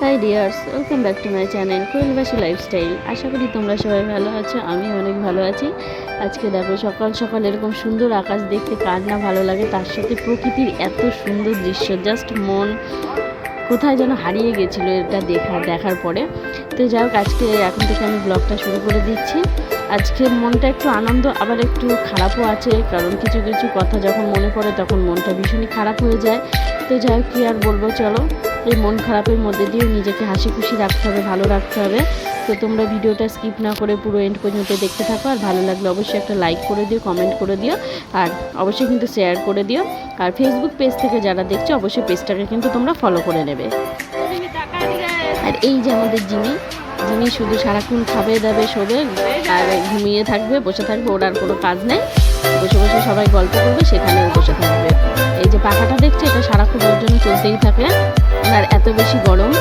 High dears, welcome back to my channel Koelbasi lifestyle. আশা করি তোমরা সবাই ভালো আছো, আমি অনেক ভালো আছি। আজকে দেখো সকাল সকাল এরকম সুন্দর আকাশ দেখতে কার না ভালো লাগে, তার সাথে প্রকৃতির এত সুন্দর দৃশ্য, জাস্ট মন কোথায় যেন হারিয়ে গেছিলো এটা দেখার পরে। তো যাই হোক, আজকে এখন থেকে আমি ব্লগটা শুরু করে দিচ্ছি। আজকে মনটা একটু আনন্দ, আবার একটু খারাপও আছে, কারণ কিছু কিছু কথা যখন মনে পড়ে তখন মনটা ভীষণই খারাপ হয়ে যায়। তো যাই হোক, কী আর বলবো, চলো এই মন খারাপের মধ্যে দিয়েও নিজেকে হাসি খুশি রাখতে হবে, ভালো রাখতে হবে। তো তোমরা ভিডিওটা স্কিপ না করে পুরো এন্ড পর্যন্ত দেখতে থাকো। আর ভালো লাগলে অবশ্যই একটা লাইক করে দিও, কমেন্ট করে দিও, আর অবশ্যই কিন্তু শেয়ার করে দিও। আর ফেসবুক পেজ থেকে যারা দেখছো অবশ্যই পেজটাকে কিন্তু তোমরা ফলো করে নেবে। আর এই যে আমাদের জিমি শুধু সারাক্ষণ খাবে দাবে শোবে আর ঘুমিয়ে থাকবে, বসে থাকবে, ওর আর কোনো কাজ নেই। বসে বসে সবাই গল্প করবে, সেখানেও বসে থাকবে। এই যে পাখাটা দেখছে, এটা সারাক্ষণ ওর জন্য চলতেই থাকে। আর এত বেশি গরম।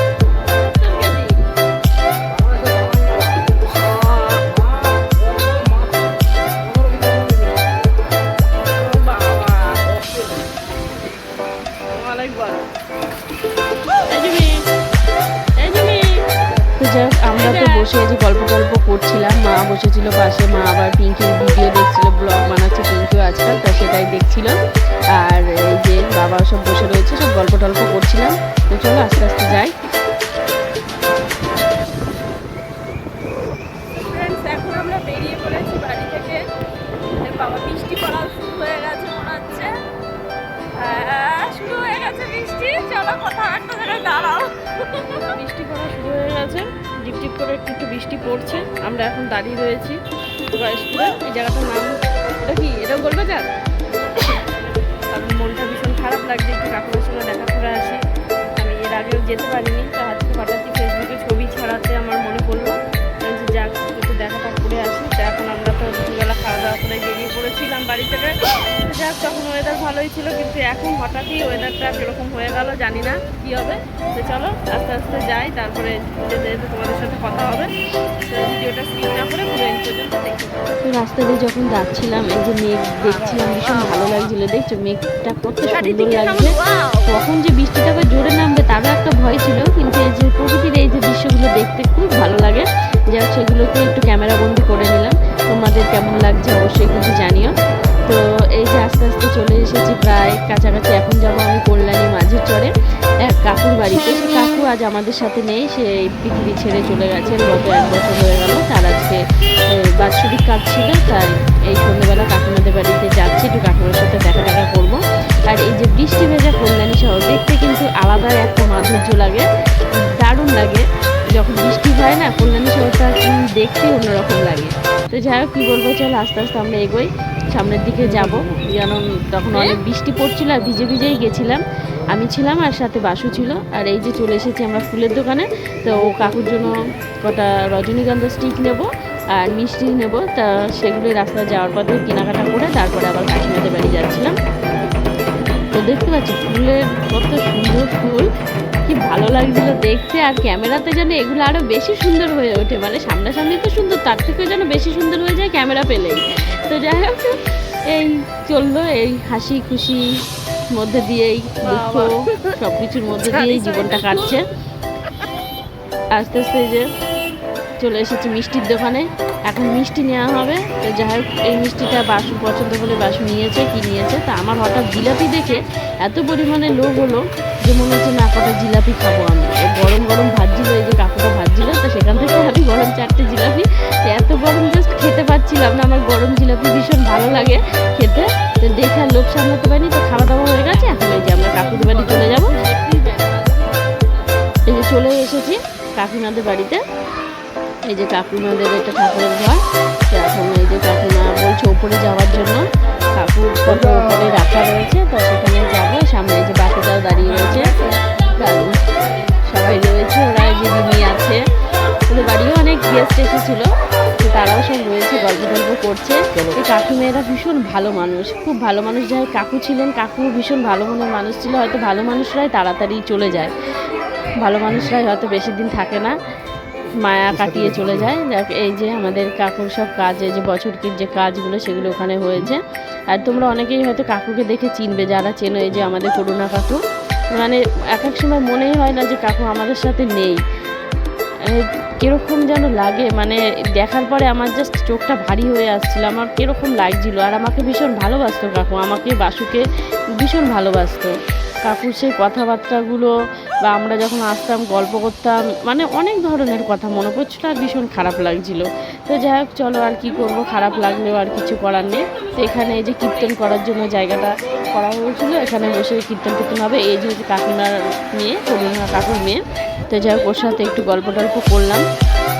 যাই হোক, আমরা তো বসে যে গল্প করছিলাম, মা বসেছিল পাশে, মা আবার পিঙ্কির ভিডিও দেখছিল, ব্লগ বানাচ্ছে পিঙ্কিও আজকাল, তা সেটাই দেখছিল। আর এই যে বাবা সব বসে রয়েছে, সব গল্প করছিলাম। তো চলো আস্তে আস্তে যাই। এখন আমরা বেরিয়ে পড়েছি বাড়ি থেকে। বাবা বৃষ্টি পড়া শুরু হয়ে গেছে মনে হচ্ছে, শুরু হয়ে গেছে বৃষ্টি। চলো কোথাও একটা জায়গায় দাঁড়াও। বৃষ্টি পড়া শুরু হয়ে গেছে, টিপ করে একটু বৃষ্টি পড়ছে। আমরা এখন দাঁড়িয়ে রয়েছি গয়েশপুরে। এই জায়গাটার নাম এটা কি, এটাও বলবে যাক। আর মনটা ভীষণ খারাপ লাগছে, একটু কাকুরের সঙ্গে দেখা করে আসি। আমি এর আগেও যেতে পারিনি, তো আজকে হঠাৎ ফেসবুকে ছবি ছাড়াতে আমার মনে পড়লো যে যাক একটু দেখাটা করে আসি। তো এখন আমরা তো দুপুরবেলা খাওয়া দাওয়া করে বেরিয়ে পড়েছিলাম বাড়ি থেকে। যাক, তখন ওয়েদার ভালোই ছিল, কিন্তু এখন হঠাৎই ওয়েদারটা কীরকম হয়ে গেল, জানি না কী হবে। তো চলো আস্তে আস্তে যাই, তারপরে যেহেতু তোমাদের সাথে কথা হবে। তো ভিডিওটা স্কিপ না করে পুরো এন্ড পর্যন্ত দেখতে। তো রাস্তা দিয়ে যখন যাচ্ছিলাম, এই যে মেঘ দেখছিলাম, ভীষণ ভালো লাগছিল। দেখছো মেঘটা কত সুন্দর লাগছে। কখন যে বৃষ্টিটা জোরে নামবে তারও একটা ভয় ছিল, কিন্তু এই যে প্রকৃতির এই যে দৃশ্যগুলো দেখতে খুব ভালো লাগে। যাক, সেগুলোকে একটু ক্যামেরা বন্দি করে নিলাম। তোমাদের কেমন লাগছে অবশ্যই কিন্তু জানিও। তো এই যে আস্তে আস্তে চলে এসেছি প্রায় কাছাকাছি। এখন যাবো আমি কল্যাণী মাঝের চরে এক কাকুর বাড়িতে। সে কাকু আজ আমাদের সাথে নেই, সে পৃথিবী ছেড়ে চলে গেছে, গত 1 বছর হয়ে গেল। তার আজকে বাৎসরিক কাজ ছিল, তাই এই সন্ধ্যেবেলা কাকিমাদের বাড়িতে যাচ্ছি, একটু কাকিমার সাথে দেখা করবো। আর এই যে বৃষ্টি ভেজা কল্যাণী শহর দেখতে কিন্তু আলাদা একটা মাধুর্য লাগে, দারুণ লাগে। যখন বৃষ্টি হয় না, কল্যাণী শহরটা দেখতে অন্যরকম লাগে। তো যাই হোক, কী বলবো, চলো আস্তে আস্তে আমরা এগোই, সামনের দিকে যাব। যেন তখন অনেক বৃষ্টি পড়ছিল আর ভিজেই গেছিলাম। আমি ছিলাম আর সাথে বাসু ছিল। আর এই যে চলে এসেছি আমরা ফুলের দোকানে। তো ও কাকুর জন্য কটা রজনীগন্ধা স্টিক নেব আর মিষ্টি নেব, তা সেগুলোই রাস্তা যাওয়ার পথে কেনাকাটা করে তারপরে আবার কাকিমাদের বাড়ি যাচ্ছিলাম। তো দেখতে পাচ্ছি ফুলের কত সুন্দর ফুল, কি ভালো লাগছিল দেখতে। আর ক্যামেরাতে যেন এগুলো আরও বেশি সুন্দর হয়ে ওঠে, মানে সামনাসামনি তো সুন্দর, তার থেকেও যেন বেশি সুন্দর হয়ে যায় ক্যামেরা পেলেই। তো যাই হোক, এই চললো এই হাসি খুশি মধ্যে দিয়েই, দুঃখ সব কিছুর মধ্যে দিয়েই জীবনটা কাটছে। আস্তে আস্তে যে চলে এসেছি মিষ্টির দোকানে, এখন মিষ্টি নেওয়া হবে। তো যাই হোক, এই মিষ্টিটা বাসু পছন্দ করে বাসু নিয়েছে, কি নিয়েছে। তা আমার হঠাৎ জিলাপি দেখে এত পরিমাণে লোভ হলো যে মনে হচ্ছে না, কটা জিলাপি খাবো আমি। গরম গরম ভাজছিল, এই যে কাকুটা ভাজছিল, তো সেখান থেকে আমি গরম 4টে জিলাপি, এত গরম জাস্ট খেতে পারছিলাম না। আমার গরম জিলাপি ভীষণ ভালো লাগে খেতে। তো দেখে আর লোভ সামলাতে পারিনি, তো খাওয়া দাওয়া হয়ে গেছে। এখন এই যে আমরা কাকুর বাড়ি চলে যাবো। এই যে চলে এসেছি কাকিমাদের বাড়িতে। এই যে কাকিমাদের একটা ঠাকুরের ঘর। তো এখন এই যে কাকিমা বলছে ওপরে যাওয়ার জন্য, ঠাকুর কত উপরে রাখা রয়েছে, তো সেখানে যাবো। সামনে এই যে বাকিটাও দাঁড়িয়ে রয়েছে, সবাই রয়েছে, ওরা যে দিদি আছে, ওদের বাড়িও অনেক গেস্ট এসেছিলো, তো তারাও সব রয়েছে, গল্প করছে। এই কাকিমেয়েরা ভীষণ ভালো মানুষ, খুব ভালো মানুষ। যাই কাকু ছিলেন, কাকু ভীষণ ভালো মনের মানুষ ছিল। হয়তো ভালো মানুষরাই তাড়াতাড়ি চলে যায়, ভালো মানুষরাই হয়তো বেশি দিন থাকে না, মায়া কাটিয়ে চলে যায়। এই যে আমাদের কাকুর সব কাজ, এই যে বছরকির যে কাজগুলো সেগুলো ওখানে হয়েছে। আর তোমরা অনেকেই হয়তো কাকুকে দেখে চিনবে, যারা চেনো। এই যে আমাদের করুণা কাকু, মানে এক এক সময় মনেই হয় না যে কাকু আমাদের সাথে নেই। কীরকম যেন লাগে, মানে দেখার পরে আমার জাস্ট চোখটা ভারী হয়ে আসছিল, আমার কীরকম লাগছিল। আর আমাকে ভীষণ ভালোবাসতো কাকু, আমাকে বাসুকে ভীষণ ভালোবাসতো। কাকুর সেই কথাবার্তাগুলো বা আমরা যখন আসতাম গল্প করতাম, মানে অনেক ধরনের কথা মনে পড়ছিল আর ভীষণ খারাপ লাগছিল। তো যাই হোক চলো, আর কি করব, খারাপ লাগলেও আর কিছু করার নেই। তো এখানে এই যে কীর্তন করার জন্য জায়গাটা করা হয়েছিল, এখানে বসে কীর্তন হবে। এই যে কাকিমার মেয়ে, করুণা কাকুর মেয়ে। তো যাই হোক ওর সাথে একটু গল্প টল্প করলাম,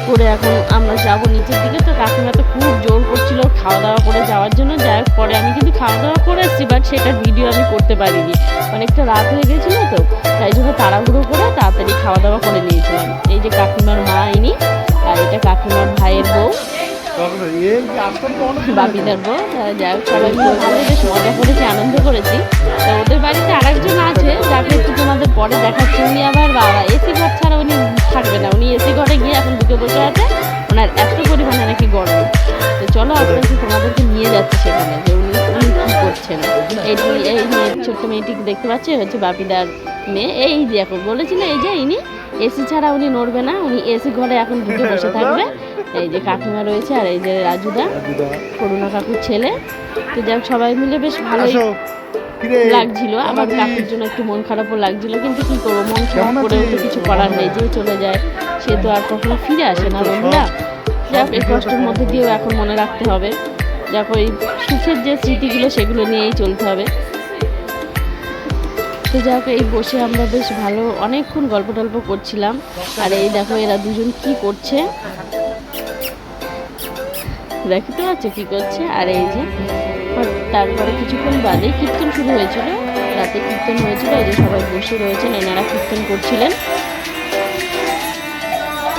করে এখন আমরা যাব নিচের দিকে। তো কাকিমা তো খুব জোর করছিল খাওয়া দাওয়া করে যাওয়ার জন্য। যাই হোক পরে আমি কিন্তু খাওয়া দাওয়া করে এসেছি, বাট সেটার ভিডিও আমি করতে পারিনি, অনেকটা রাত হয়ে গেছিলো। তো তাই জন্য তাড়াহুড়ো করে তাড়াতাড়ি খাওয়া দাওয়া করে নিয়েছিলাম। এই যে কাকিমার মা ইনি, আর এটা কাকিমার ভাইয়ের বউ, বাপিদার বউ। যাই হোক সবাই মিলে ভালোই বেশ মজা করেছি, আনন্দ করেছি। তো ওদের বাড়িতে আরেকজন আছে যাকে একটু তোমাদের পরে দেখাচ্ছি। উনি আবার বাবা এসি ঘর ছাড়া উনি থাকবে না, উনি এসি ঘরে গিয়ে এখন ঢুকে বসে আছে, ওনার এত পরিমাণে নাকি গরম। তো চলো আস্তে আস্তে তোমাদেরকে নিয়ে যাচ্ছি সেখানে, যে উনি কী করছেন। এই ছোট্ট মেয়েটি দেখতে পাচ্ছি হচ্ছে বাপিদার মেয়ে। এই দেখো বলেছি না, এই যে ইনি এসি ছাড়া উনি নড়বে না, উনি এসি ঘরে এখন ঢুকে বসে থাকবে। এই যে কাকিমা রয়েছে, আর এই যে রাজুদা, করুণা কাকুর ছেলে। তো যাক সবাই মিলে বেশ ভালোই লাগছিল। আমার কাকুর জন্য একটু মন খারাপও লাগছিল, কিন্তু কি করবো, মন খারাপ করেও তো কিছু করার নেই, যে চলে যায় সে তো আর কখনো ফিরে আসে না বন্ধুরা। যাক এই কষ্টের মধ্যে দিয়েও এখন মনে রাখতে হবে, যাক ওই সুখের যে স্মৃতিগুলো সেগুলো নিয়েই চলতে হবে। তো যাক এই বসে আমরা বেশ ভালো অনেকক্ষণ গল্প টল্প করছিলাম। আর এই দেখো এরা দুজন কি করছে, দেখতে পাচ্ছ কি করছে। আর এই যে তারপরে কিছুক্ষণ বাদে কীর্তন শুরু হয়েছিল, রাতে কীর্তন হয়েছিল। এই যে সবাই বসে রয়েছেন, এনারা কীর্তন করছিলেন।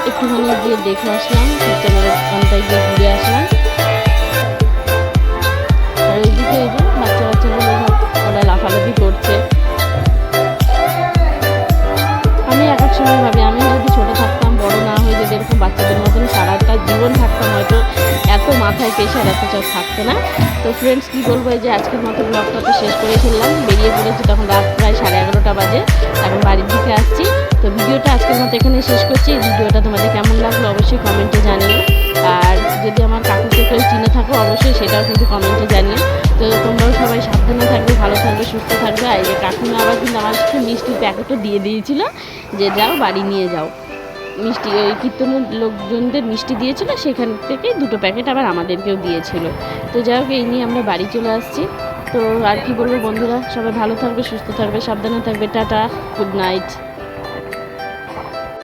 একটুখানি গিয়ে দেখে আসলাম, কীর্তনের ঘন্টায় গিয়ে ঘুরে আসলাম। আর ওইদিকে এই যে বাচ্চা বাচ্চাগুলো ওরা লাফালাফি করছে। আমি এক এক সময় ভাবি, আমি যদি ছোটো থাকতাম, বড় না হয়ে যদি এরকম বাচ্চাদের মতন সারাটা জীবন থাকতাম, হয়তো এত মাথায় প্রেশার এত চাপ থাকতো না। তো ফ্রেন্ডস কী বলবো, এই যে আজকের মতো ব্লগটা তো শেষ করে ফেললাম। বেরিয়ে পড়েছি, তখন রাত প্রায় 11:30 বাজে, এখন বাড়ির দিকে আসছি। তো ভিডিওটা আজকের মতো এখানে শেষ করছি। এই ভিডিওটা তোমাদের কেমন লাগলো অবশ্যই কমেন্টে জানিও। আর যদি আমার কাকুকে কেউ চিনে থাকো অবশ্যই সেটাও কিন্তু কমেন্টে জানিও। তো তোমরাও সবাই সাবধানে থাকবে, ভালো থাকবে, সুস্থ থাকবে। আর এই যে কাকিমা আবার কিন্তু আমার সাথে মিষ্টির প্যাকেটও দিয়ে দিয়েছিল, যে যাও বাড়ি নিয়ে যাও। মিষ্টি ওই কীর্তনের লোকজনদের মিষ্টি দিয়েছিল, সেখান থেকে 2টো প্যাকেট আবার আমাদেরকেও দিয়েছিল। তো যাই হোক এই নিয়ে আমরা বাড়ি চলে আসছি। তো আর কি বলবো বন্ধুরা, সবাই ভালো থাকবে, সুস্থ থাকবে, সাবধানে থাকবে। Tata, good night.